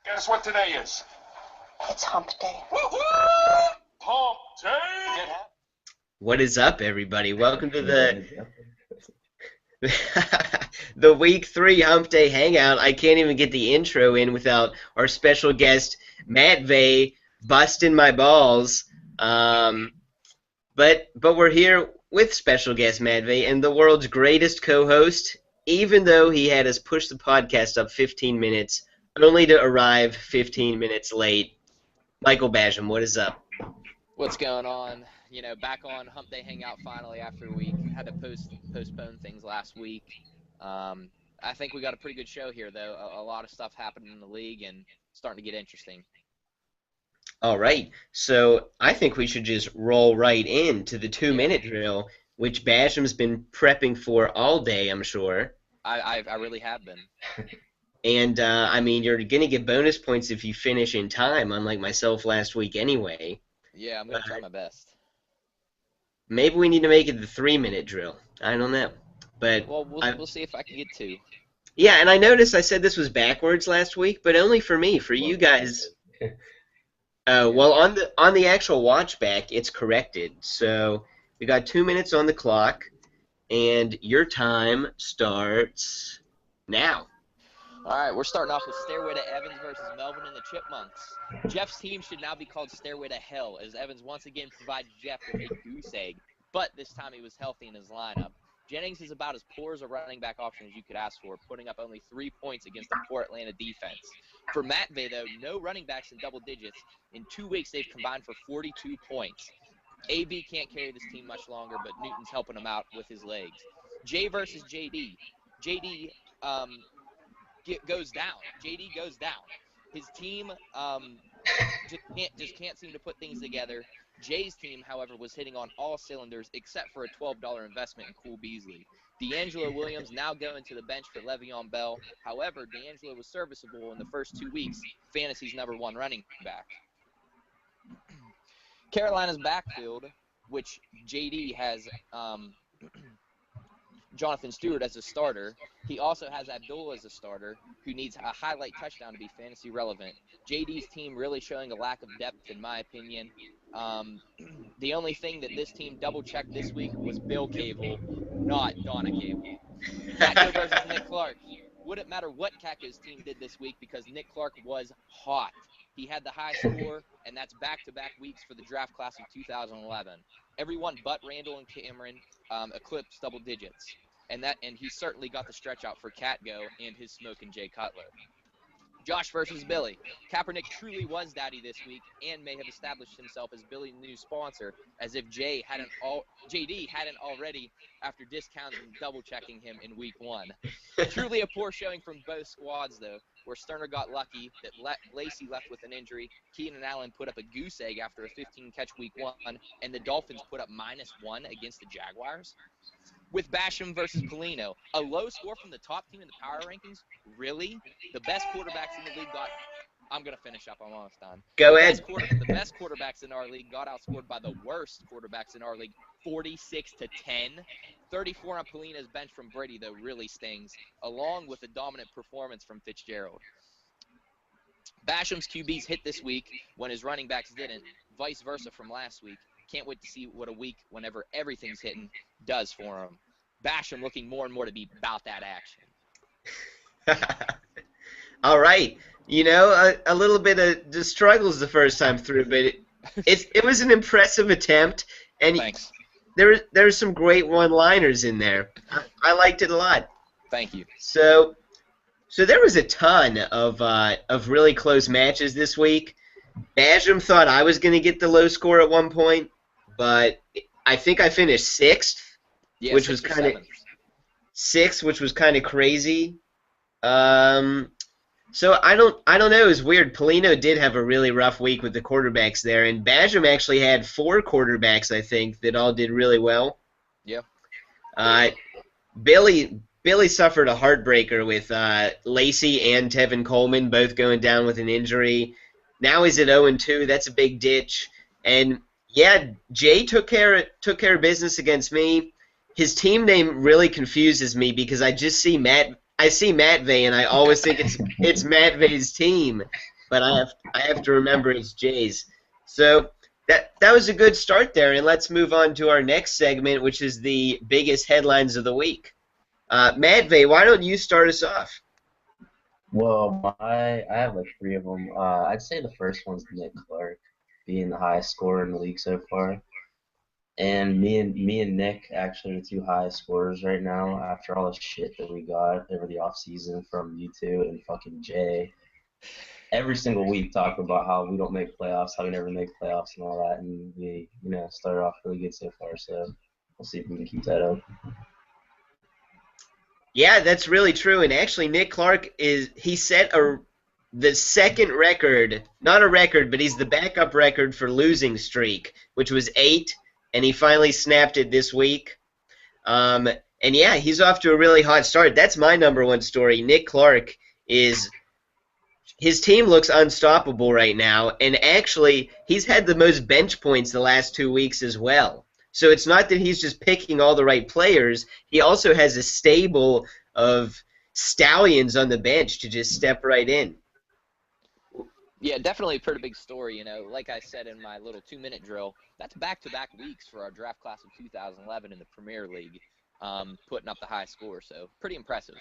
Guess what today is? It's hump day. Hump day! What is up, everybody? Welcome to the the week 3 Hump Day Hangout. I can't even get the intro in without our special guest Matt Vey busting my balls. But we're here with special guest Matt Vey and the world's greatest co-host, even though he had us push the podcast up 15 minutes, only to arrive 15 minutes late. Michael Badgam, what is up? What's going on? You know, back on Hump Day Hangout finally after we had to postpone things last week. I think we got a pretty good show here, though. A lot of stuff happening in the league and starting to get interesting. All right, so I think we should just roll right into the 2-minute drill, which Badgam's been prepping for all day, I'm sure. I really have been. And, I mean, you're going to get bonus points if you finish in time, unlike myself last week anyway. Yeah, I'm going to try my best. Maybe we need to make it the 3-minute drill. I don't know. But Well, we'll see if I can get 2. Yeah, and I noticed I said this was backwards last week, but only for me. For you guys... well, on the actual watch back, it's corrected. So we got 2 minutes on the clock, and your time starts now. All right, we're starting off with Stairway to Evans versus Melvin and the Chipmunks. Jeff's team should now be called Stairway to Hell, as Evans once again provided Jeff with a goose egg, but this time he was healthy in his lineup. Jennings is about as poor as a running back option as you could ask for, putting up only 3 points against the poor Atlanta defense. For Matt Vey, though, no running backs in double digits. In 2 weeks, they've combined for 42 points. AB can't carry this team much longer, but Newton's helping him out with his legs. Jay versus JD. JD goes down. JD goes down. His team just can't seem to put things together. Jay's team, however, was hitting on all cylinders except for a $12 investment in Cool Beasley. D'Angelo Williams now going to the bench for Le'Veon Bell. However, D'Angelo was serviceable in the first 2 weeks. Fantasy's #1 running back. Carolina's backfield, which JD has Jonathan Stewart as a starter. He also has Abdullah as a starter, who needs a highlight touchdown to be fantasy relevant. JD's team really showing a lack of depth, in my opinion. The only thing that this team double-checked this week was Bill Cable, not Donna Cable. Catco versus Nick Clark. Wouldn't matter what Catco's team did this week because Nick Clark was hot. He had the high score, and that's back-to-back weeks for the draft class of 2011. Everyone but Randall and Cameron eclipsed double digits. And he certainly got the stretch out for Catco and his smoking Jay Cutler. Josh versus Billy. Kaepernick truly was daddy this week and may have established himself as Billy's new sponsor, as if JD hadn't already after discounting and double-checking him in week 1. Truly a poor showing from both squads, though, where Sterner got lucky that Lacey left with an injury, Keenan Allen put up a goose egg after a 15-catch week 1, and the Dolphins put up -1 against the Jaguars. With Badgam versus Polino, a low score from the top team in the power rankings? Really? The best quarterbacks in the league got – I'm going to finish up. I'm almost done. Go ahead. The best quarterbacks in our league got outscored by the worst quarterbacks in our league, 46-10. 34 on Polino's bench from Brady, though, really stings, along with a dominant performance from Fitzgerald. Basham's QBs hit this week when his running backs didn't, vice versa from last week. Can't wait to see what a week, whenever everything's hitting, does for him. Basham looking more and more to be about that action. All right. You know, a little bit of the struggles the first time through, but it was an impressive attempt, and Thanks. There were some great one-liners in there. I liked it a lot. Thank you. So there was a ton of really close matches this week. Badgam thought I was going to get the low score at one point, but I think I finished 6th, Yeah, which was kind of 6th, which was kind of crazy. So I don't know. It's weird. Polino did have a really rough week with the quarterbacks there, and Badgam actually had 4 quarterbacks, I think, that all did really well. Yeah. Billy suffered a heartbreaker with Lacey and Tevin Coleman both going down with an injury. Now he's at 0-2. That's a big ditch. And yeah, Jay took care of business against me. His team name really confuses me because I see Matt Vey and I always think it's Matt Vey's team. but I have to remember it's J's. So that was a good start there, and let's move on to our next segment, which is the biggest headlines of the week. Matvey, why don't you start us off? Well, I have like three of them. I'd say the first one's Nick Clark, being the highest scorer in the league so far. And me and Nick actually are the two highest scorers right now after all the shit that we got over the off season from you two and fucking Jay. Every single week talking about how we don't make playoffs, how we never make playoffs and all that, and we started off really good so far. So we'll see if we can keep that up. Yeah, that's really true. And actually, Nick Clark he set the second record, not a record, but he's the backup record for losing streak, which was 8, and he finally snapped it this week. And yeah, he's off to a really hot start. That's my number one story. Nick Clark his team looks unstoppable right now, and actually, he's had the most bench points the last 2 weeks as well. So it's not that he's just picking all the right players. He also has a stable of stallions on the bench to just step right in. Yeah, definitely a pretty big story. Like I said in my little 2-minute drill, that's back-to-back weeks for our draft class of 2011 in the Premier League, putting up the high score. So pretty impressive.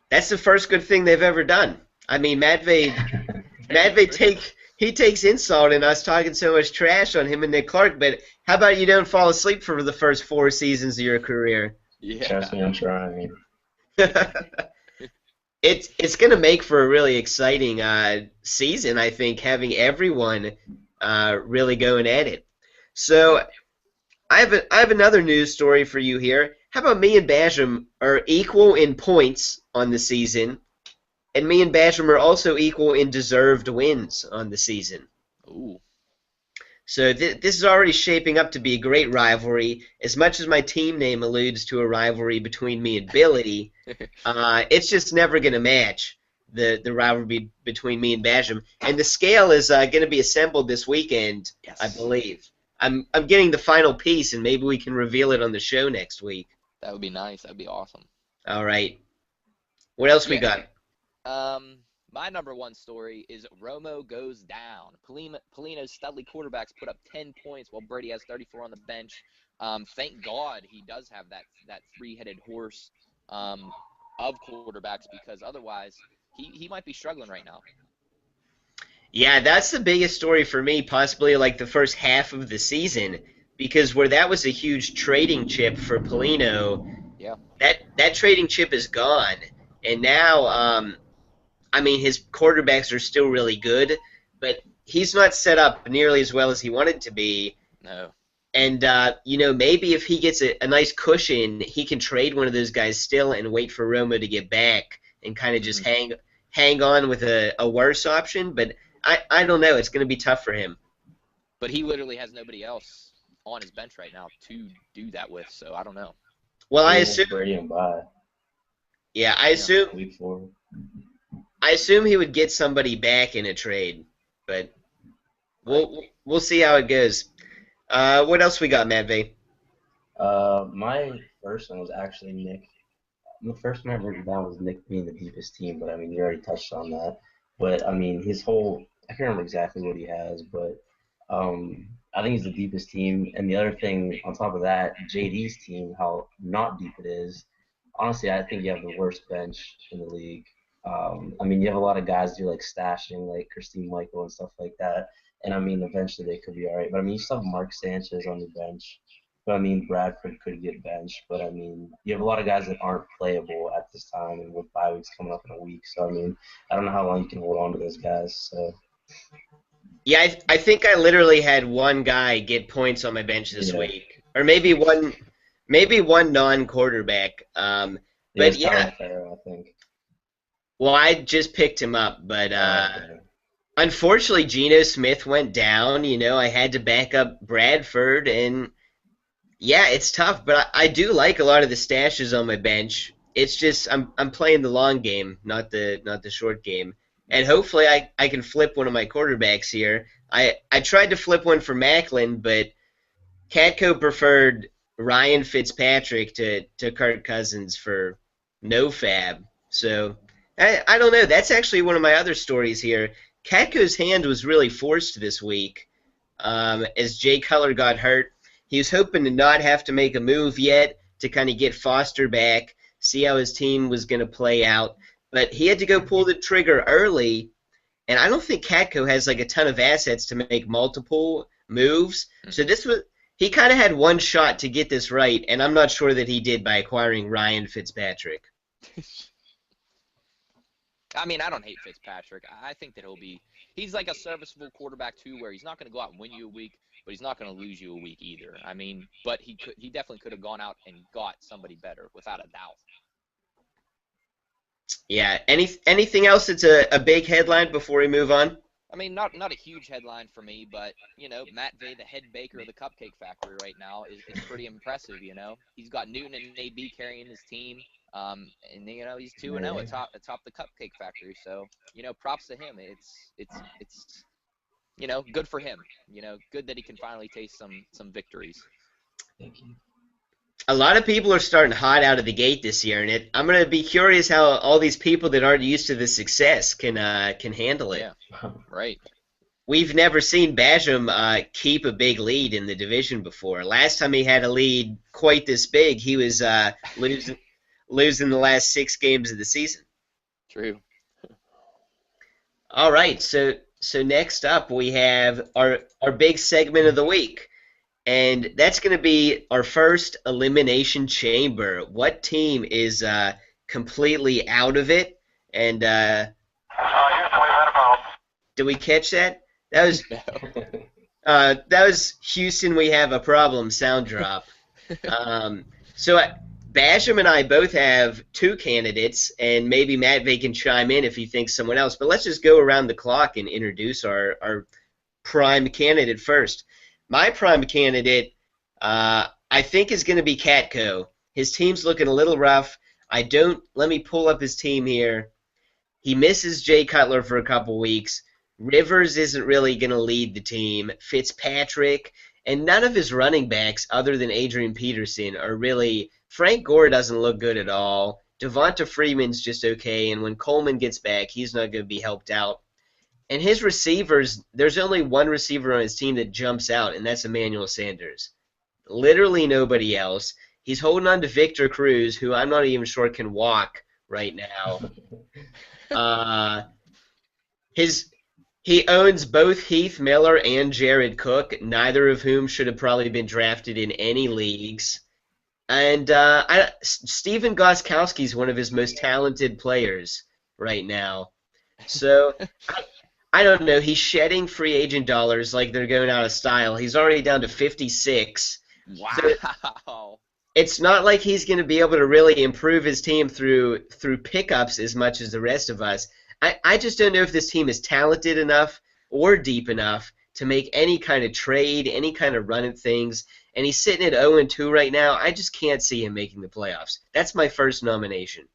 That's the first good thing they've ever done. I mean, Matvey takes insult in us talking so much trash on him and Nick Clark, but how about you don't fall asleep for the first 4 seasons of your career? Yeah. Trust me, I'm trying. It's going to make for a really exciting season, I think, having everyone really going at it. So I have another news story for you here. How about me and Badgam are equal in points on the season, and me and Badgam are also equal in deserved wins on the season. Ooh. So this is already shaping up to be a great rivalry. As much as my team name alludes to a rivalry between me and Billy, it's just never going to match the rivalry between me and Badgam. And the scale is going to be assembled this weekend, yes. I believe. I'm getting the final piece, and maybe we can reveal it on the show next week. That would be nice. That would be awesome. All right. What else we got? My number one story is Romo goes down. Polino's Studley quarterbacks put up 10 points while Brady has 34 on the bench. Thank God he does have that three-headed horse of quarterbacks, because otherwise he might be struggling right now. Yeah, that's the biggest story for me, possibly like the first half of the season, because where that was a huge trading chip for Polino, yeah, that trading chip is gone, and now I mean, his quarterbacks are still really good, but he's not set up nearly as well as he wanted to be. No. And, maybe if he gets a nice cushion, he can trade one of those guys still and wait for Romo to get back and kind of just hang on with a worse option. But I don't know. It's going to be tough for him. But he literally has nobody else on his bench right now to do that with, so I don't know. Well, I assume. Brady and bye. Yeah, I assume. Week 4. I assume he would get somebody back in a trade, but we'll see how it goes. What else we got, Matvey? My first one was actually Nick. The first one I wrote down was Nick being the deepest team, but I mean, you already touched on that. But I mean, I can't remember exactly what he has, but I think he's the deepest team. And the other thing on top of that, JD's team, how not deep it is. Honestly, I think you have the worst bench in the league. I mean, you have a lot of guys do like stashing, like Christine Michael and stuff like that. And I mean, eventually they could be all right. But I mean, you still have Mark Sanchez on the bench. But I mean, Bradford could get benched. But I mean, you have a lot of guys that aren't playable at this time, and with bye weeks coming up in a week. So I mean, I don't know how long you can hold on to those guys. So. Yeah, I think I literally had one guy get points on my bench this week, or maybe one non-quarterback. But yeah, I think. Well, I just picked him up, but unfortunately, Geno Smith went down. I had to back up Bradford, and yeah, it's tough. But I do like a lot of the stashes on my bench. It's just I'm playing the long game, not the short game, and hopefully I can flip one of my quarterbacks here. I tried to flip one for Macklin, but Catco preferred Ryan Fitzpatrick to Kirk Cousins for no fab. So. I don't know. That's actually one of my other stories here. Catco's hand was really forced this week as Jay Cutler got hurt. He was hoping to not have to make a move yet to kind of get Foster back, see how his team was going to play out. But he had to go pull the trigger early, and I don't think Catco has like a ton of assets to make multiple moves. So he kind of had one shot to get this right, and I'm not sure that he did by acquiring Ryan Fitzpatrick. I mean, I don't hate Fitzpatrick. I think that he's like a serviceable quarterback too, where he's not going to go out and win you a week, but he's not going to lose you a week either. I mean, but he definitely could have gone out and got somebody better without a doubt. Yeah. Anything else that's a big headline before we move on? I mean, not a huge headline for me, but, Matt Vay, the head baker of the Cupcake Factory right now, is pretty impressive, He's got Newton and AB carrying his team, and, he's 2-0 atop the Cupcake Factory. So, props to him. It's good for him. Good that he can finally taste some victories. Thank you. A lot of people are starting hot out of the gate this year, and I'm going to be curious how all these people that aren't used to the success can handle it. Yeah, right. We've never seen Badgam keep a big lead in the division before. Last time he had a lead quite this big, he was losing the last 6 games of the season. True. All right, so next up we have our big segment of the week. And that's going to be our first Elimination Chamber. What team is completely out of it? And did we catch that? That was Houston. We have a problem. Sound drop. So Badgam and I both have 2 candidates, and maybe Matt Vay can chime in if he thinks someone else. But let's just go around the clock and introduce our prime candidate first. My prime candidate, I think, is going to be Catco. His team's looking a little rough. Let me pull up his team here. He misses Jay Cutler for a couple weeks. Rivers isn't really going to lead the team. Fitzpatrick, and none of his running backs, other than Adrian Peterson, are really. Frank Gore doesn't look good at all. Devonta Freeman's just okay, and when Coleman gets back, he's not going to be helped out. And his receivers, there's only one receiver on his team that jumps out, and that's Emmanuel Sanders. Literally nobody else. He's holding on to Victor Cruz, who I'm not even sure can walk right now. He owns both Heath Miller and Jared Cook, neither of whom should have probably been drafted in any leagues. And Stephen Gostkowski is one of his most talented players right now. So I don't know. He's shedding free agent dollars like they're going out of style. He's already down to 56. Wow. So it's not like he's going to be able to really improve his team through pickups as much as the rest of us. I just don't know if this team is talented enough or deep enough to make any kind of trade, any kind of run at things. And he's sitting at 0-2 right now. I just can't see him making the playoffs. That's my first nomination.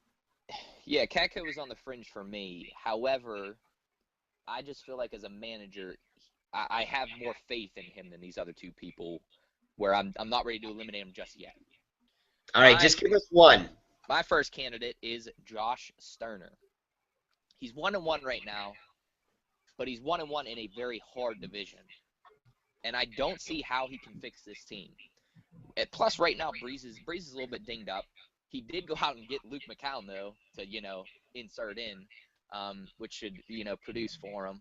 Yeah, Catco was on the fringe for me. However, I just feel like as a manager, I have more faith in him than these other 2 people, where I'm not ready to eliminate him just yet. All right, just give us one. My first candidate is Josh Sterner. He's 1-1 right now, but he's 1-1 in a very hard division, and I don't see how he can fix this team. Plus, right now, Breeze is a little bit dinged up. He did go out and get Luke McCown, though, to, insert in, which should, produce for him.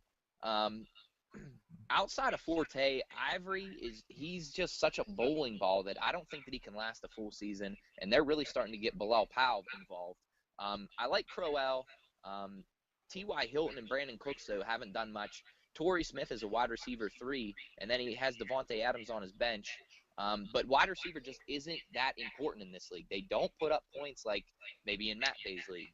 Outside of Forte, Ivory, he's just such a bowling ball that I don't think that he can last a full season, and they're really starting to get Bilal Powell involved. I like Crowell. T.Y. Hilton and Brandon Cooks, though, haven't done much. Torrey Smith is a wide receiver 3, and then he has Devontae Adams on his bench. But wide receiver just isn't that important in this league. They don't put up points like maybe in Matt Vay's league.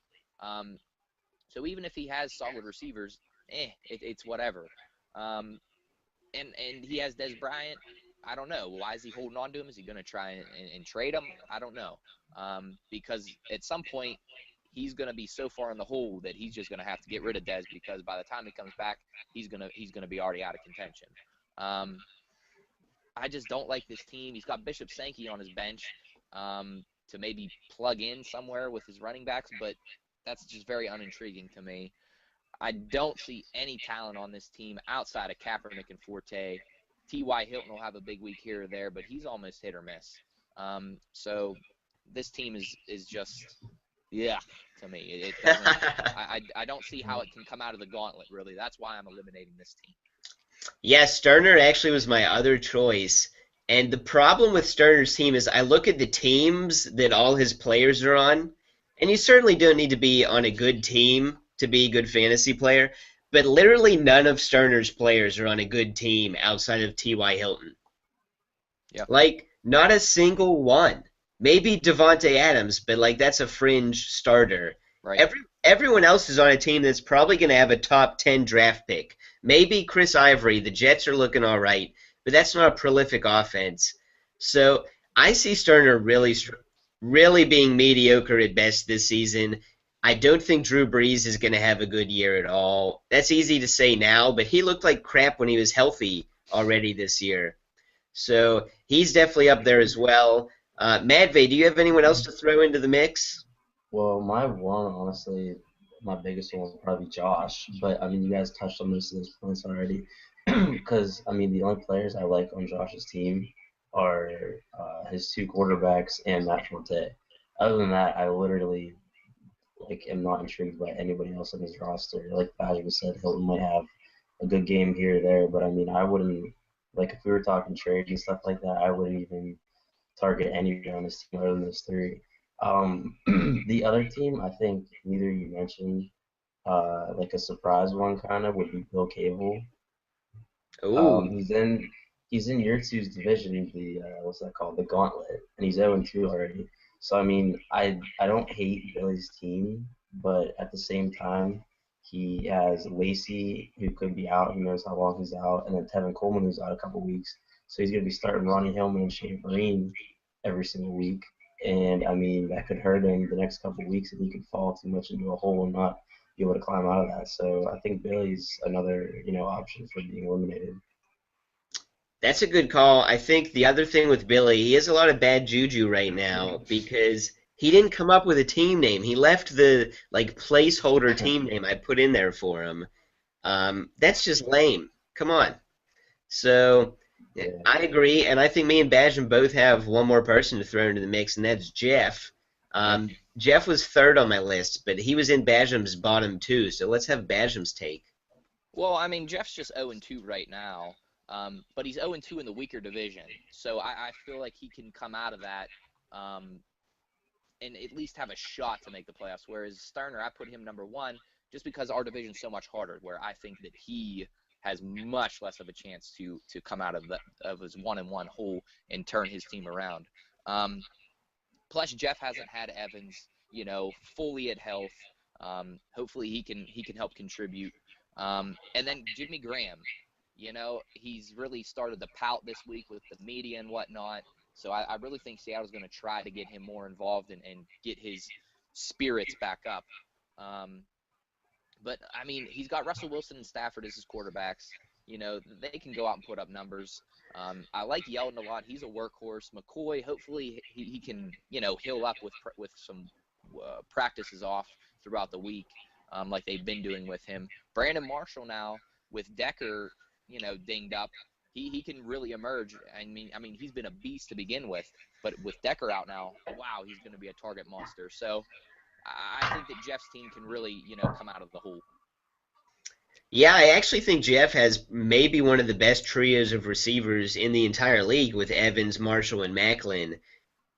So even if he has solid receivers, it's whatever. And he has Des Bryant. I don't know. Why is he holding on to him? Is he going to try and trade him? I don't know. Because at some point, he's going to be so far in the hole that he's just going to have to get rid of Des, because by the time he comes back, he's going to be already out of contention. I just don't like this team. He's got Bishop Sankey on his bench to maybe plug in somewhere with his running backs, but that's just very unintriguing to me. I don't see any talent on this team outside of Kaepernick and Forte. T.Y. Hilton will have a big week here or there, but he's almost hit or miss. So this team is just to me. It doesn't. I don't see how it can come out of the gauntlet. Really, that's why I'm eliminating this team. Yeah, Sterner actually was my other choice. And the problem with Sterner's team is I look at the teams that all his players are on, and you certainly don't need to be on a good team to be a good fantasy player, but literally none of Sterner's players are on a good team outside of T.Y. Hilton. Yeah. Like, not a single one. Maybe Devontae Adams, but like that's a fringe starter. Right. Everyone else is on a team that's probably going to have a top 10 draft pick. Maybe Chris Ivory. The Jets are looking all right, but that's not a prolific offense. So I see Sterner really being mediocre at best this season. I don't think Drew Brees is going to have a good year at all. That's easy to say now, but he looked like crap when he was healthy already this year. So he's definitely up there as well. Madvey, do you have anyone else to throw into the mix? Well, my one, honestly, my biggest one would probably be Josh. But I mean, you guys touched on most of those points already. Because I mean, the only players I like on Josh's team are his two quarterbacks and Matt Forte. Other than that, I literally like am not intrigued by anybody else on his roster. Like Badgam said, Hilton might have a good game here or there, but I mean, I wouldn't like if we were talking trades and stuff like that. I wouldn't even target anybody on this team other than those three. The other team, I think neither you mentioned, like a surprise one kind of would be Bill Cable. Ooh. He's in year two's division, the what's that called, the Gauntlet, and he's 0-2 already. So I mean, I don't hate Billy's team, but at the same time, he has Lacey who could be out. Who knows how long he's out, and then Tevin Coleman who's out a couple weeks. So he's gonna be starting Ronnie Hillman and Shane Vereen every single week, and I mean that could hurt him the next couple weeks, and he could fall too much into a hole and not be able to climb out of that. So I think Billy's another option for being eliminated. That's a good call. I think the other thing with Billy, he has a lot of bad juju right now because he didn't come up with a team name. He left the like placeholder team name I put in there for him. That's just lame. Come on. So Yeah. I agree, and I think me and Badgam both have one more person to throw into the mix, and that's Jeff. Jeff was third on my list, but he was in Badgam's bottom two, so let's have Badgam's take. Well, I mean, Jeff's just 0-2 right now, but he's 0-2 in the weaker division. So I feel like he can come out of that and at least have a shot to make the playoffs. Whereas Sterner, I put him number one just because our division's so much harder, where I think that he has much less of a chance to come out of his 1-1 hole and turn his team around. Plus, Jeff hasn't had Evans, fully at health. Hopefully, he can help contribute. And then Jimmy Graham, he's really started to pout this week with the media and whatnot. So I really think Seattle's going to try to get him more involved and get his spirits back up. But, I mean, he's got Russell Wilson and Stafford as his quarterbacks. They can go out and put up numbers. I like Yeldon a lot. He's a workhorse. McCoy, hopefully he can, heal up with some practices off throughout the week, like they've been doing with him. Brandon Marshall now with Decker, dinged up. He can really emerge. I mean, he's been a beast to begin with, but with Decker out now, wow, he's going to be a target monster. So I think that Jeff's team can really, come out of the hole. Yeah, I actually think Jeff has maybe one of the best trios of receivers in the entire league with Evans, Marshall, and Macklin.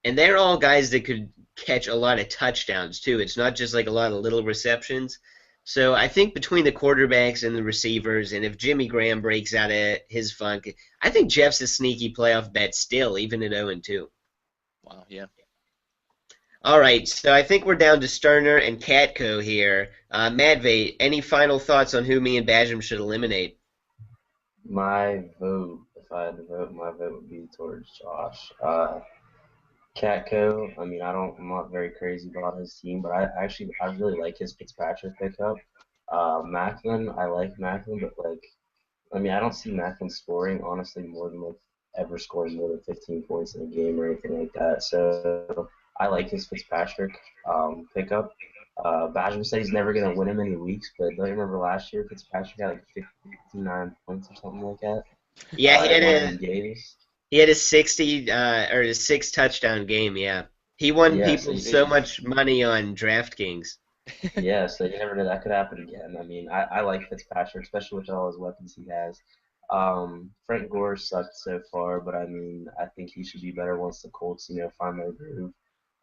And they're all guys that could catch a lot of touchdowns, too. It's not just like a lot of little receptions. So I think between the quarterbacks and the receivers, and if Jimmy Graham breaks out of his funk, I think Jeff's a sneaky playoff bet still, even at 0-2. Wow, yeah. All right, so I think we're down to Sterner and Catco here. Madvey, any final thoughts on who me and Badgam should eliminate? My vote, if I had to vote, my vote would be towards Josh. Catco, I mean, I'm not very crazy about his team, but I really like his Fitzpatrick pickup. Macklin, I like Macklin, but like, I mean, I don't see Macklin scoring honestly more than like ever scoring more than 15 points in a game or anything like that. So I like his Fitzpatrick pickup. Badgam said he's never gonna win him any weeks, but don't you remember last year Fitzpatrick had like 59 points or something like that Yeah, in one of them games? he had a 60 or a 6 touchdown game. Yeah, he won Yeah, so people so much money on DraftKings. yeah, so you never know that could happen again. I mean, I like Fitzpatrick, especially with all his weapons he has. Frank Gore sucked so far, but I mean, I think he should be better once the Colts, find their groove.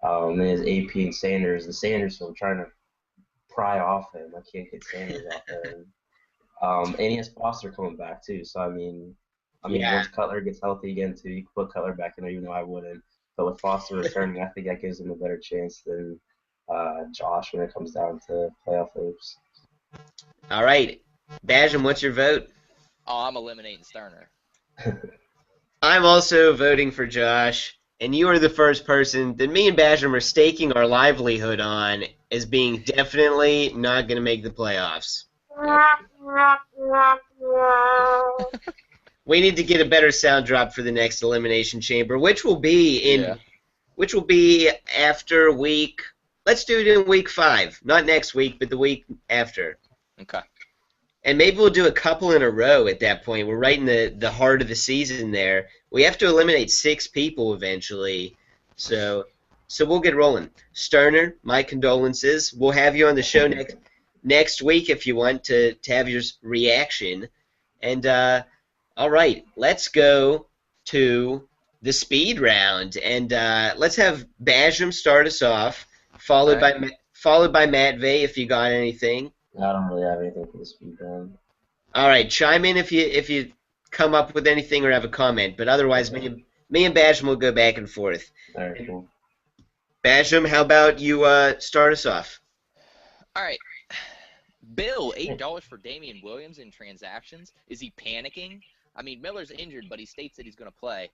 And his AP and Sanders, the Sanders, so I'm trying to pry off him. I can't get Sanders off him. And he has Foster coming back too. So I mean, Yeah. once Cutler gets healthy again too, you can put Cutler back in there, even though I wouldn't. But with Foster returning, I think that gives him a better chance than Josh when it comes down to playoff hopes. All right, Badgam, what's your vote? Oh, I'm eliminating Sterner. I'm also voting for Josh, and you are the first person that me and Badgam are staking our livelihood on as being definitely not going to make the playoffs. We need to get a better sound drop for the next elimination chamber, which will be after week. Let's do it in week 5, not next week, but the week after. Okay. And maybe we'll do a couple in a row at that point. We're right in the heart of the season there. We have to eliminate 6 people eventually, so we'll get rolling. Sterner, my condolences. We'll have you on the show next week if you want to have your reaction. And all right, let's go to the speed round, and let's have Badgam start us off, followed by Matvey if you got anything. I don't really have anything for the speed round. All right, chime in if you come up with anything or have a comment, but otherwise, me and Badgam will go back and forth. All right, cool. Badgam, how about you start us off? All right. Bill, $8 for Damian Williams in transactions. Is he panicking? I mean, Miller's injured, but he states that he's going to play.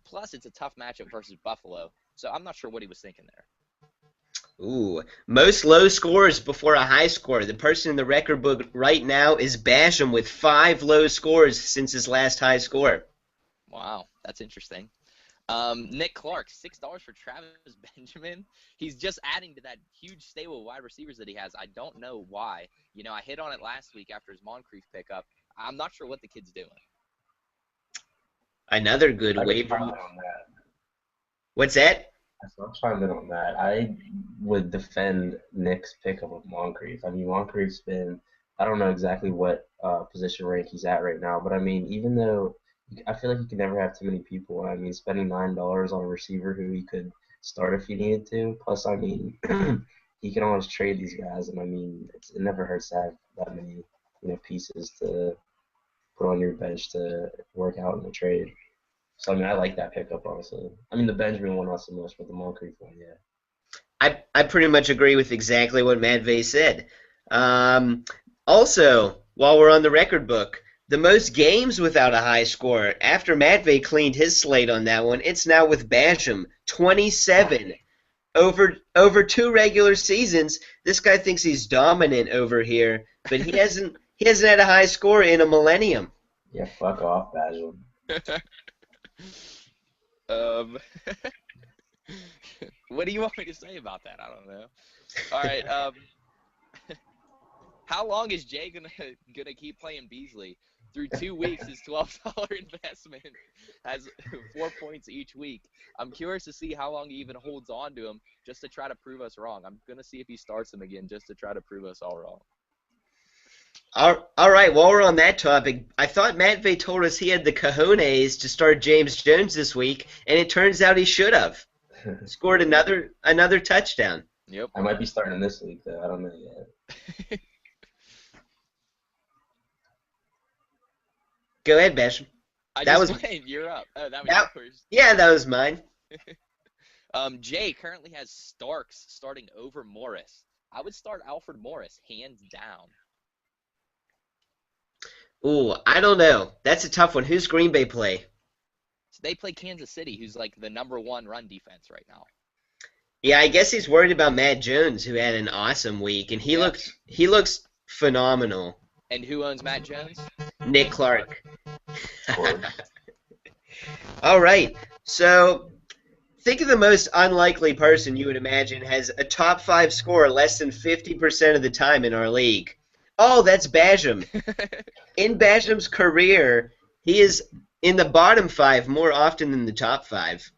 Plus, it's a tough matchup versus Buffalo, so I'm not sure what he was thinking there. Ooh, most low scores before a high score. The person in the record book right now is Badgam with 5 low scores since his last high score. Wow, that's interesting. Nick Clark, $6 for Travis Benjamin. He's just adding to that huge stable of wide receivers that he has. I don't know why. I hit on it last week after his Moncrief pickup. I'm not sure what the kid's doing. Another good waiver. What's that? So I'll chime in on that. I would defend Nick's pickup of Moncrief. I mean, Moncrief's been, I don't know exactly what position rank he's at right now, but I mean, even though I feel like you can never have too many people. I mean, spending $9 on a receiver who he could start if he needed to. Plus, I mean, he can always trade these guys, and I mean, it never hurts to have that many pieces to put on your bench to work out in the trade. So I mean, I like that pickup honestly. I mean, the Benjamin one not so much, but the Moncrief one, yeah. I pretty much agree with exactly what Matvey said. Also, while we're on the record book, the most games without a high score. After Matvey cleaned his slate on that one, it's now with Badgam, 27. Over 2 regular seasons, this guy thinks he's dominant over here, but he hasn't had a high score in a millennium. Yeah, fuck off, Badgam. What do you want me to say about that? I don't know. All right. How long is Jay gonna keep playing Beasley? Through 2 weeks, his $12 investment has 4 points each week. I'm curious to see how long he even holds on to him just to try to prove us wrong. I'm gonna see if he starts him again just to try to prove us all wrong. All right, while we're on that topic, I thought Matvey told us he had the cojones to start James Jones this week, and it turns out he should have. Scored another touchdown. Yep. I might be starting this week, though. I don't know yet. Go ahead, Basham. You're up. Oh, that was yours. Yeah, that was mine. Jay currently has Starks starting over Morris. I would start Alfred Morris, hands down. Ooh, I don't know. That's a tough one. Who's Green Bay play? So they play Kansas City, who's like the #1 run defense right now. Yeah, I guess he's worried about Matt Jones, who had an awesome week, and he looks phenomenal. And who owns Matt Jones? Nick Clark. All right. So think of the most unlikely person you would imagine has a top 5 score less than 50% of the time in our league. Oh, that's Badgam. In Badgam's career, he is in the bottom 5 more often than the top 5.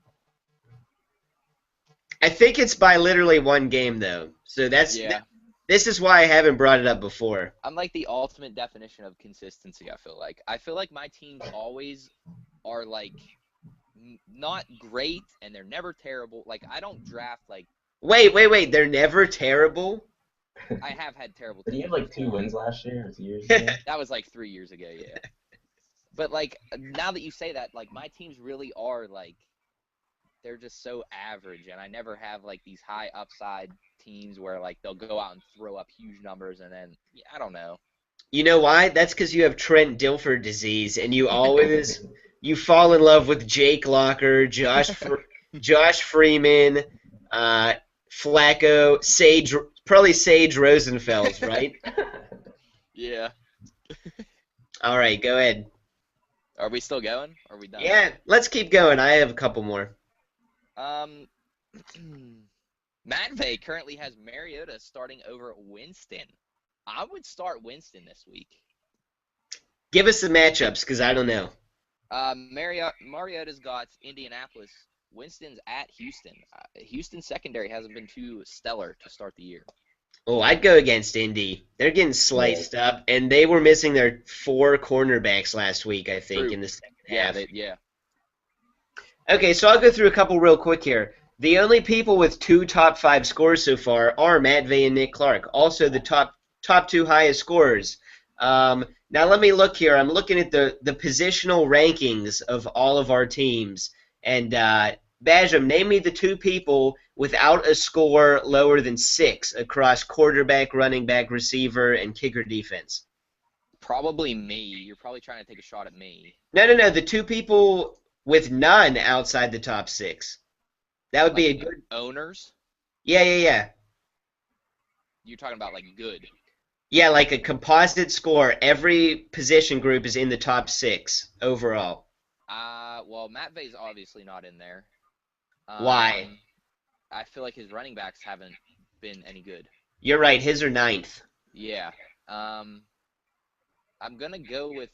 I think it's by literally one game, though. So Yeah. this is why I haven't brought it up before. I'm like the ultimate definition of consistency, I feel like. I feel like my teams always are like not great and they're never terrible. Like I don't draft like Wait. They're never terrible? I have had terrible Did teams. he have like 2 before. wins last year or 2 years ago? That was like 3 years ago, yeah. But like now that you say that, like my teams really are like they're just so average, and I never have like these high upside teams where like they'll go out and throw up huge numbers, and then I don't know. You know why? That's because you have Trent Dilfer disease, and you always you fall in love with Jake Locker, Josh Freeman, Flacco, probably Sage Rosenfels, right? Yeah. All right, go ahead. Are we still going? Are we done? Yeah, let's keep going. I have a couple more. Matvey currently has Mariota starting over Winston. I would start Winston this week. Give us the matchups, because I don't know. Mariota's got Indianapolis. Winston's at Houston. Houston's secondary hasn't been too stellar to start the year. Oh, I'd go against Indy. They're getting sliced up, and they were missing their 4 cornerbacks last week, I think, True. in the second half. Yeah. Okay, so I'll go through a couple real quick here. The only people with 2 top 5 scores so far are Matvey and Nick Clark. Also, the top 2 highest scorers. Now let me look here. I'm looking at the positional rankings of all of our teams. And Badgam, name me the 2 people without a score lower than 6 across quarterback, running back, receiver, and kicker defense. Probably me. You're probably trying to take a shot at me. No. The 2 people with none outside the top 6. That would be a good owners. Yeah. You're talking about like good. Yeah, like a composite score. Every position group is in the top 6 overall. Well, Matvey's obviously not in there. Why? I feel like his running backs haven't been any good. You're right. His are 9th. Yeah. I'm gonna go with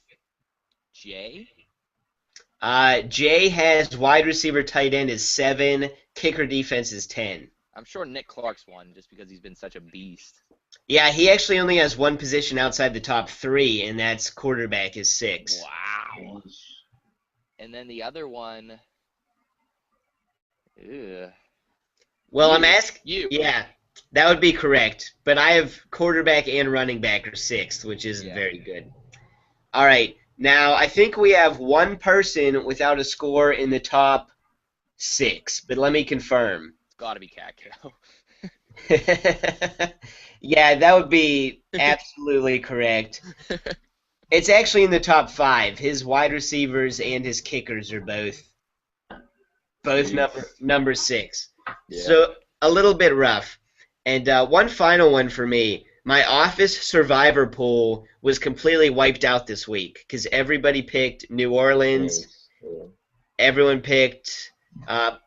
Jay. Jay has wide receiver, tight end is 7. Kicker defense is 10. I'm sure Nick Clark's one just because he's been such a beast. Yeah, he actually only has one position outside the top 3, and that's quarterback is 6. Wow. And then the other one. Well, I'm asking. You. Yeah, that would be correct. But I have quarterback and running back are 6th, which isn't very good. All right. Now, I think we have one person without a score in the top 6, but let me confirm. It's got to be Catco. Yeah, that would be absolutely correct. It's actually in the top 5. His wide receivers and his kickers are both number 6. Yeah. So a little bit rough. And one final one for me. My office survivor pool was completely wiped out this week because everybody picked New Orleans, everyone picked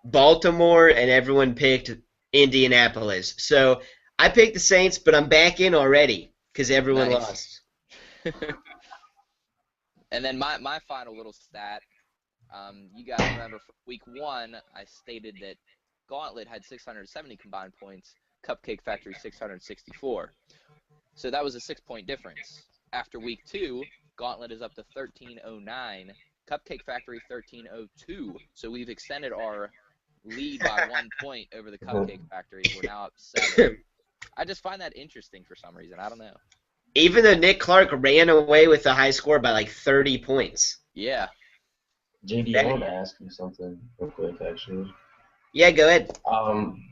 Baltimore, and everyone picked Indianapolis. So I picked the Saints, but I'm back in already because everyone lost. And then my final little stat, you guys remember for week 1, I stated that Gauntlet had 670 combined points, Cupcake Factory 664. So that was a 6-point difference. After week 2, Gauntlet is up to 1309, Cupcake Factory 1302. So we've extended our lead by 1 point over the Cupcake Factory. We're now up 7. I just find that interesting for some reason. I don't know. Even though Nick Clark ran away with the high score by like 30 points. Yeah. JD, I want to ask you something real quick, actually. Yeah, go ahead.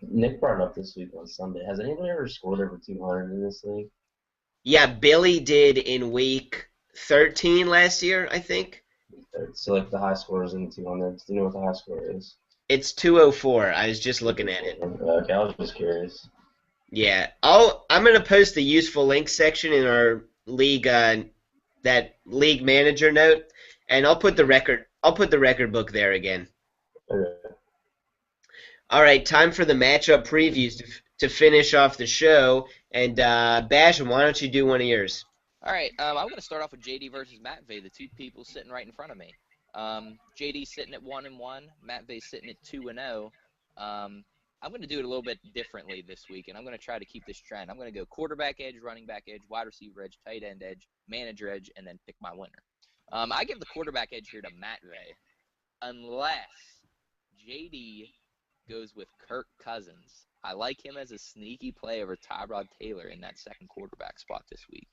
Nick brought it up this week on Sunday. Has anybody ever scored over 200 in this league? Yeah, Billy did in week 13 last year, I think. So, like, the high score is in the 200s. Do you know what the high score is? It's 204. I was just looking at it. Okay, I was just curious. Yeah, I'm gonna post the useful links section in our league, that league manager note, and I'll put the record book there again. Okay. All right, time for the matchup previews to finish off the show. And Badgam, why don't you do one of yours? All right, I'm going to start off with JD versus Matvey, the two people sitting right in front of me. JD's sitting at 1-1, Matvey's sitting at 2-0. I'm going to do it a little bit differently this week, and I'm going to try to keep this trend. I'm going to go quarterback edge, running back edge, wide receiver edge, tight end edge, manager edge, and then pick my winner. I give the quarterback edge here to Matvey, unless JD goes with Kirk Cousins. I like him as a sneaky play over Tyrod Taylor in that second quarterback spot this week.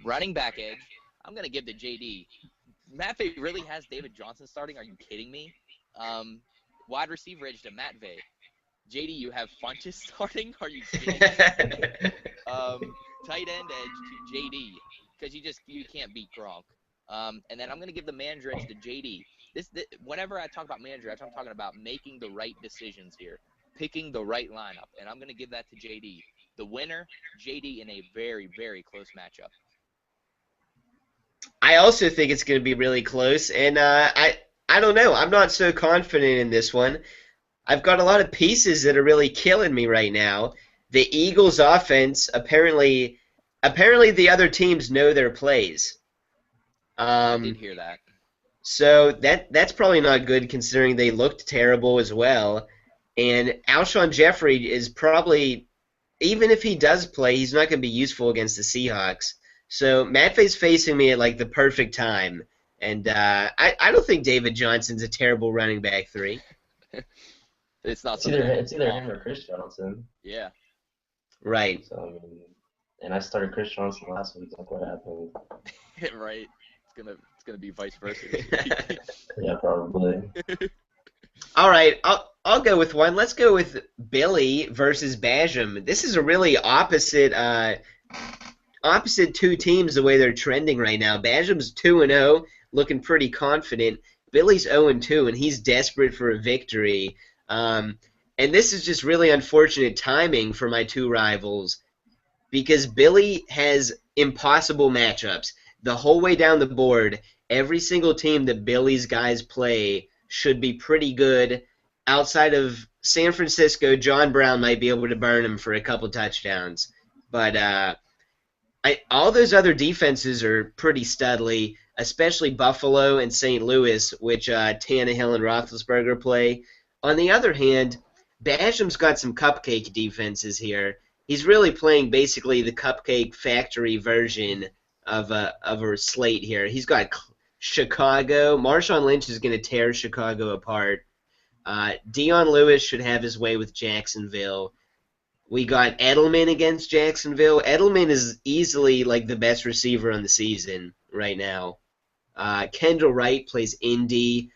Running back edge, I'm going to give to JD. Matvey really has David Johnson starting. Are you kidding me? Wide receiver edge to Matvey. JD, you have Funches starting? Are you kidding me? Tight end edge to JD because you can't beat Gronk. And then I'm going to give the manager edge to JD. Whenever I talk about manager edge, I'm talking about making the right decisions here, picking the right lineup, and I'm going to give that to JD. The winner, JD, in a very, very close matchup. I also think it's going to be really close, and I don't know. I'm not so confident in this one. I've got a lot of pieces that are really killing me right now. The Eagles' offense, apparently the other teams know their plays. I did hear that. So that's probably not good considering they looked terrible as well. And Alshon Jeffrey is probably, even if he does play, he's not going to be useful against the Seahawks. So Matvey's facing me at like the perfect time. And I don't think David Johnson's a terrible running back 3. It's not. It's either him or Chris Johnson. Yeah. Right. So I mean, and I started Chris Johnson last week. Look what happened. Right. It's gonna be vice versa. Yeah, probably. All right, I'll go with one. Let's go with Billy versus Badgam. This is a really opposite two teams the way they're trending right now. Badgam's 2-0, looking pretty confident. Billy's 0-2, and he's desperate for a victory. And this is just really unfortunate timing for my two rivals because Billy has impossible matchups. The whole way down the board, every single team that Billy's guys play should be pretty good. Outside of San Francisco, John Brown might be able to burn him for a couple touchdowns. But all those other defenses are pretty studly, especially Buffalo and St. Louis, which Tannehill and Roethlisberger play. On the other hand, Badgam's got some cupcake defenses here. He's really playing basically the cupcake factory version of a slate here. He's got Chicago. Marshawn Lynch is going to tear Chicago apart. Dion Lewis should have his way with Jacksonville. We got Edelman against Jacksonville. Edelman is easily like the best receiver on the season right now. Kendall Wright plays Indy.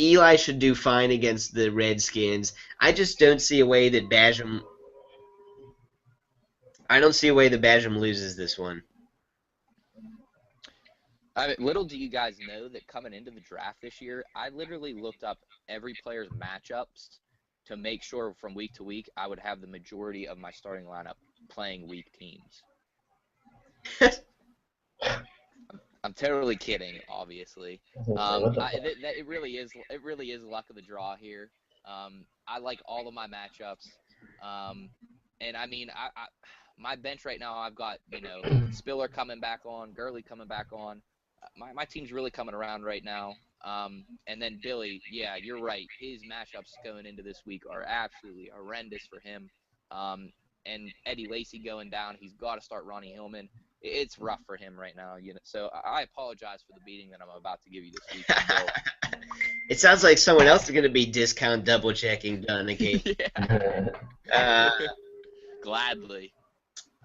Eli should do fine against the Redskins. I just don't see a way that Badgam. I don't see a way that Badgam loses this one. Little do you guys know that coming into the draft this year, I literally looked up every player's matchups to make sure from week to week I would have the majority of my starting lineup playing weak teams. I'm totally kidding, obviously. It really is luck of the draw here. I like all of my matchups, and I mean, my bench right now, I've got Spiller coming back on, Gurley coming back on. My team's really coming around right now. And then Billy, yeah, you're right. His matchups going into this week are absolutely horrendous for him. And Eddie Lacy going down, he's got to start Ronnie Hillman. It's rough for him right now. So I apologize for the beating that I'm about to give you this week. It sounds like someone else is going to be discount double checking done again. Gladly.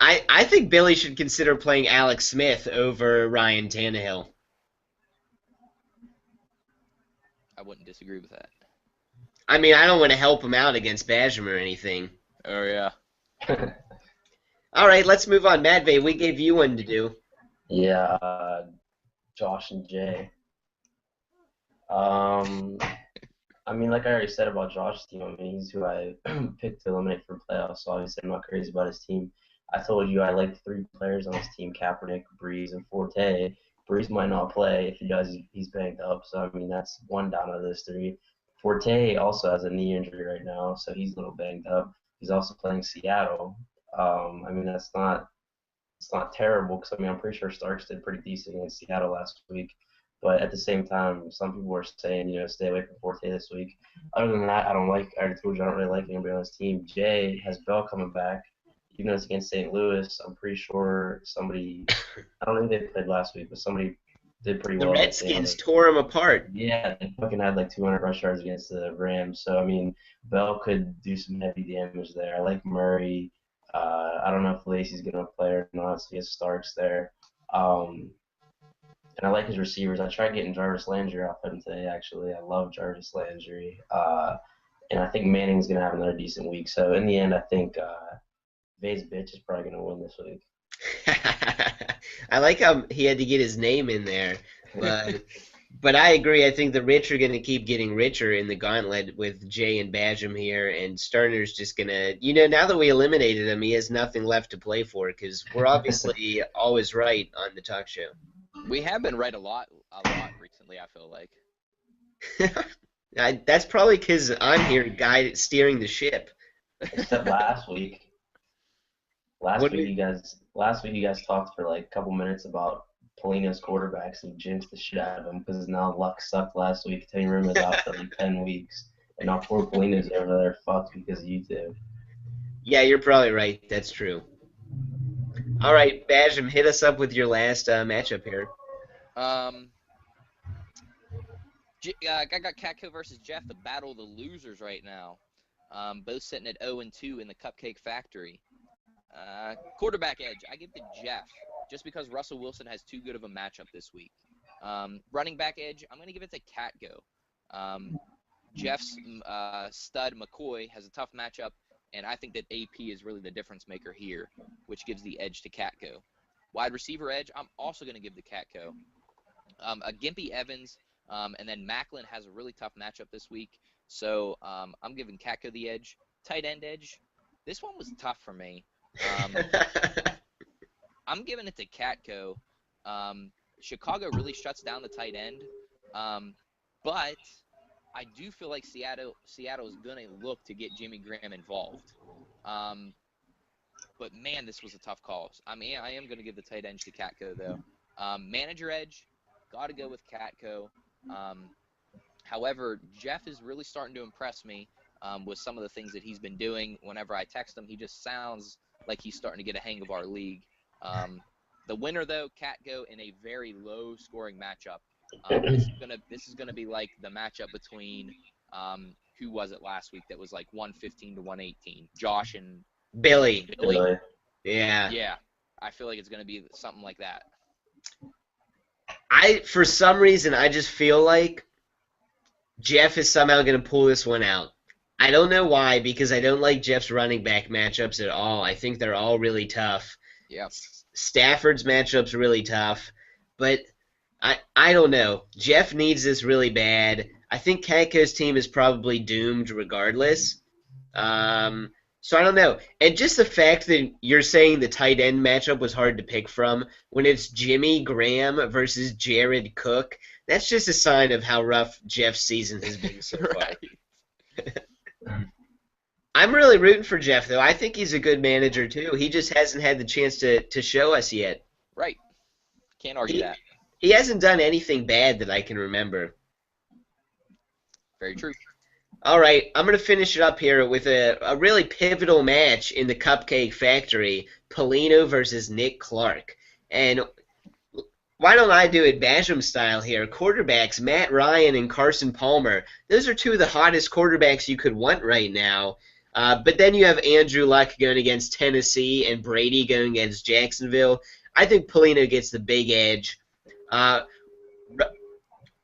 I think Billy should consider playing Alex Smith over Ryan Tannehill. I wouldn't disagree with that. I mean, I don't want to help him out against Badgam or anything. Oh, yeah. All right, let's move on. Madvey, we gave you one to do. Yeah, Josh and Jay. I mean, like I already said about Josh's team, I mean, he's who I picked to eliminate from playoffs, so obviously I'm not crazy about his team. I told you I like 3 players on his team, Kaepernick, Breeze, and Forte. Breeze might not play. If he does, he's banged up, so I mean, that's one down of those 3. Forte also has a knee injury right now, so he's a little banged up. He's also playing Seattle. I mean, it's not terrible because I mean I'm pretty sure Starks did pretty decent against Seattle last week. But at the same time, some people were saying, stay away from Forte this week. Other than that, I already told you I don't really like anybody on this team. Jay has Bell coming back, even though it's against St. Louis. I'm pretty sure I don't know who they played last week, but somebody did pretty The well against St. Redskins Louis. tore him apart. Yeah, they fucking had like 200 rush yards against the Rams. So, I mean, Bell could do some heavy damage there. I like Murray. I don't know if Lacey's going to play or not, so he has Starks there. And I like his receivers. I tried getting Jarvis Landry off him today, actually. I love Jarvis Landry. And I think Manning's going to have another decent week. So, in the end, I think Vay's bitch is probably going to win this week. I like how he had to get his name in there. But I agree. I think the rich are going to keep getting richer in the gauntlet with Jay and Badgam here, and Sterner's just going to, now that we eliminated him, he has nothing left to play for because we're obviously always right on the talk show. We have been right a lot recently, I feel like. That's probably because I'm here, steering the ship. Except last week. Last week you guys talked for like a couple minutes about Polino's quarterbacks and jinxed the shit out of him because now luck sucked last week. Tony Romo's out for like 10 weeks, and now poor Polino's over there fucked because of you two. Yeah, you're probably right. That's true. All right, Badgam, hit us up with your last matchup here. I got Catco versus Jeff, the battle of the losers right now. Both sitting at 0-2 in the Cupcake Factory. Quarterback edge, I give to Jeff, just because Russell Wilson has too good of a matchup this week. Running back edge, I'm going to give it to Catco. Jeff's stud McCoy has a tough matchup, and I think that AP is really the difference maker here, which gives the edge to Catco. Wide receiver edge, I'm also going to give to Catco. Gimpy Evans, and then Macklin has a really tough matchup this week, so I'm giving Catco the edge. Tight end edge, this one was tough for me. I'm giving it to Catco. Chicago really shuts down the tight end, but I do feel like Seattle is going to look to get Jimmy Graham involved. But, man, this was a tough call. I mean, I am going to give the tight end to Catco, though. Manager edge, got to go with Catco. However, Jeff is really starting to impress me with some of the things that he's been doing. Whenever I text him, he just sounds like he's starting to get a hang of our league. The winner, though, Catco, in a very low-scoring matchup. This is gonna be like the matchup between who was it last week that was like 115 to 118? Josh and Billy. Yeah. Yeah. I feel like it's gonna be something like that. For some reason, I just feel like Jeff is somehow going to pull this one out. I don't know why, because I don't like Jeff's running back matchups at all. I think they're all really tough. Yep. Stafford's matchup's really tough, but I don't know. Jeff needs this really bad. I think Catco's team is probably doomed regardless. So I don't know. And just the fact that you're saying the tight end matchup was hard to pick from when it's Jimmy Graham versus Jared Cook, that's just a sign of how rough Jeff's season has been so far. I'm really rooting for Jeff, though. I think he's a good manager, too. He just hasn't had the chance to show us yet. Right. Can't argue that. He hasn't done anything bad that I can remember. Very true. All right, I'm going to finish it up here with a really pivotal match in the Cupcake Factory, Polino versus Nick Clark. And why don't I do it Badgam style here? Quarterbacks, Matt Ryan and Carson Palmer. Those are two of the hottest quarterbacks you could want right now. But then you have Andrew Luck going against Tennessee and Brady going against Jacksonville. I think Polino gets the big edge.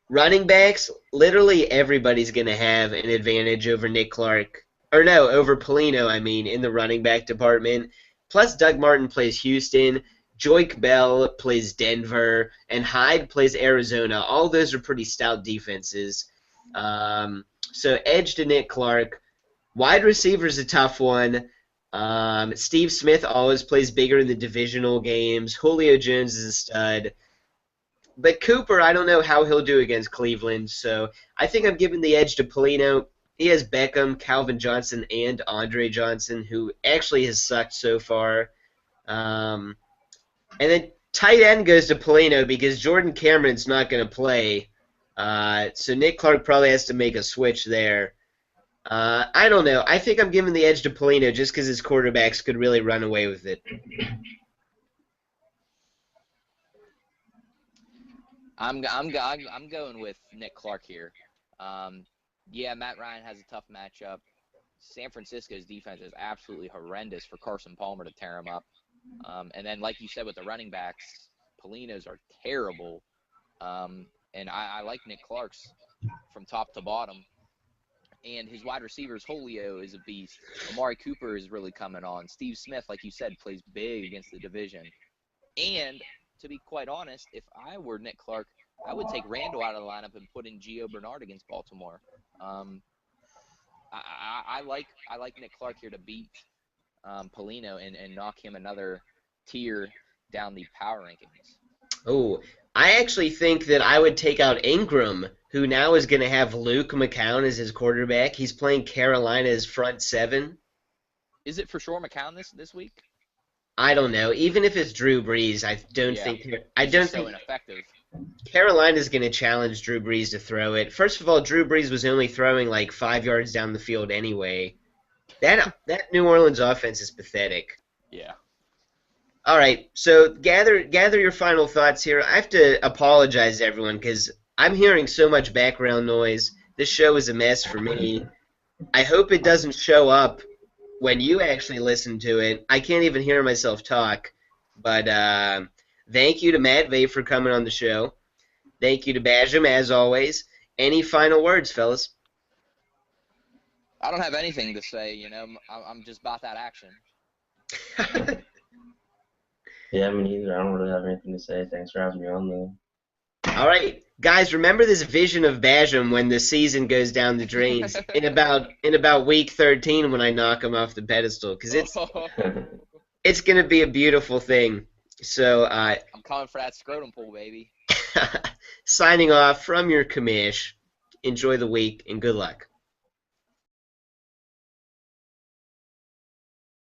Running backs, literally everybody's going to have an advantage over Nick Clark. Or no, over Polino, I mean, in the running back department. Plus, Doug Martin plays Houston, Joik Bell plays Denver, and Hyde plays Arizona. All those are pretty stout defenses. So edge to Nick Clark. Wide receiver's a tough one. Steve Smith always plays bigger in the divisional games. Julio Jones is a stud. But Cooper, I don't know how he'll do against Cleveland, so I think I'm giving the edge to Polino. He has Beckham, Calvin Johnson, and Andre Johnson, who actually has sucked so far. And then tight end goes to Polino because Jordan Cameron's not going to play. So Nick Clark probably has to make a switch there. I don't know. I think I'm giving the edge to Polino just because his quarterbacks could really run away with it. I'm going with Nick Clark here. Yeah, Matt Ryan has a tough matchup. San Francisco's defense is absolutely horrendous for Carson Palmer to tear him up. And then, like you said, with the running backs, Polinos are terrible. And I like Nick Clark's from top to bottom. And his wide receivers, Julio is a beast. Amari Cooper is really coming on. Steve Smith, like you said, plays big against the division. And to be quite honest, if I were Nick Clark, I would take Randall out of the lineup and put in Gio Bernard against Baltimore. I like Nick Clark here to beat Polino and knock him another tier down the power rankings. Oh, I actually think that I would take out Ingram, who now is going to have Luke McCown as his quarterback. He's playing Carolina's front seven. Is it for sure McCown this week? I don't know. Even if it's Drew Brees, I don't think so ineffective. Carolina's going to challenge Drew Brees to throw it. First of all, Drew Brees was only throwing like 5 yards down the field anyway. That New Orleans offense is pathetic. Yeah. All right, so gather your final thoughts here. I have to apologize to everyone because I'm hearing so much background noise. This show is a mess for me. I hope it doesn't show up when you actually listen to it. I can't even hear myself talk. But thank you to Matt Vay for coming on the show. Thank you to Badgam, as always. Any final words, fellas? I don't have anything to say, you know. I'm just about that action. Yeah, me neither. I don't really have anything to say. Thanks for having me on, though. All right, guys, remember this vision of Badgam when the season goes down the drains in about week 13 when I knock him off the pedestal, because it's going to be a beautiful thing. So I'm coming for that scrotum pull, baby. signing off from your commish. Enjoy the week and good luck.